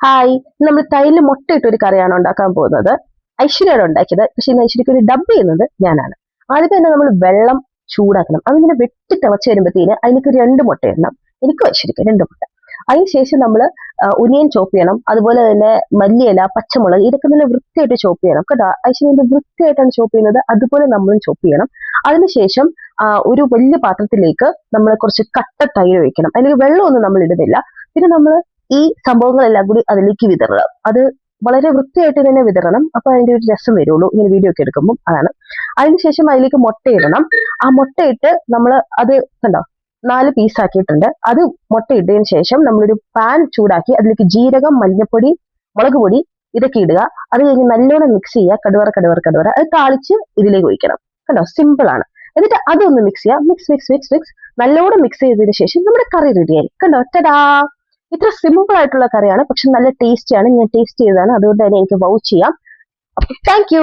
Hi, നമ്മൾ തൈരിൽ മുട്ടയിട്ട് ഒരു കറിയാണ് ഉണ്ടാക്കാൻ പോകുന്നത്. ഐശ്വര്യയാണ് ഉണ്ടാക്കിയത്, പക്ഷെ ഇന്ന് ഐശ്വര്യക്ക് ഒരു ഡബ് ചെയ്യുന്നത് ഞാനാണ്. ആദ്യം തന്നെ നമ്മൾ വെള്ളം ചൂടാക്കണം. അതിങ്ങനെ വെട്ടി തിളച്ച് വരുമ്പോഴത്തേന് അതിലേക്ക് 2 മുട്ട ഇടണം. എനിക്കും ഐശ്വര്യക്ക് 2 മുട്ട. അതിനുശേഷം നമ്മൾ ഒനിയൻ ചോപ്പ് ചെയ്യണം. അതുപോലെ തന്നെ മല്ലിയില, പച്ചമുളക് ഇതൊക്കെ നല്ല വൃത്തിയായിട്ട് ചോപ്പ് ചെയ്യണം കേട്ടോ. ഐശ്വര്യ വൃത്തിയായിട്ടാണ് ചോപ്പ് ചെയ്യുന്നത്, അതുപോലെ നമ്മളും ചോപ്പ് ചെയ്യണം. അതിനുശേഷം ഒരു വലിയ പാത്രത്തിലേക്ക് നമ്മൾ കുറച്ച് കട്ട തൈര് ഒഴിക്കണം. അതിലേക്ക് വെള്ളമൊന്നും നമ്മൾ ഇടുന്നില്ല. പിന്നെ നമ്മൾ ഈ സംഭവങ്ങളെല്ലാം കൂടി അതിലേക്ക് വിതറണം. അത് വളരെ വൃത്തിയായിട്ട് തന്നെ വിതറണം. അപ്പൊ അതിന്റെ ഒരു രസം വരുള്ളൂ ഇങ്ങനെ വീഡിയോ ഒക്കെ എടുക്കുമ്പോൾ. അതാണ്. അതിനുശേഷം അതിലേക്ക് മുട്ടയിടണം. ആ മുട്ടയിട്ട് നമ്മൾ അത് കണ്ടോ 4 പീസാക്കിയിട്ടുണ്ട്. അത് മുട്ടയിട്ടതിന് ശേഷം നമ്മളൊരു പാൻ ചൂടാക്കി അതിലേക്ക് ജീരകം, മഞ്ഞൾപ്പൊടി, മുളക് പൊടി ഇതൊക്കെ ഇടുക. അത് കഴിഞ്ഞ് നല്ലോണം മിക്സ് ചെയ്യുക. കടുവറ അത് താളിച്ച് ഇതിലേക്ക് ഒഴിക്കണം. കണ്ടോ, സിമ്പിൾ ആണ്. എന്നിട്ട് അതൊന്ന് മിക്സ് ചെയ്യുക. മിക്സ് നല്ലോണം മിക്സ് ചെയ്തതിന് ശേഷം നമ്മുടെ കറി റെഡിയായി. കണ്ടോ, ടടാ. ഇത്ര സിമ്പിൾ ആയിട്ടുള്ള കറിയാണ്, പക്ഷെ നല്ല ടേസ്റ്റിയാണ്. ഞാൻ ടേസ്റ്റ് ചെയ്തതാണ്, അതുകൊണ്ട് തന്നെ എനിക്ക് വൗച്ച് ചെയ്യാം. അപ്പൊ താങ്ക് യു.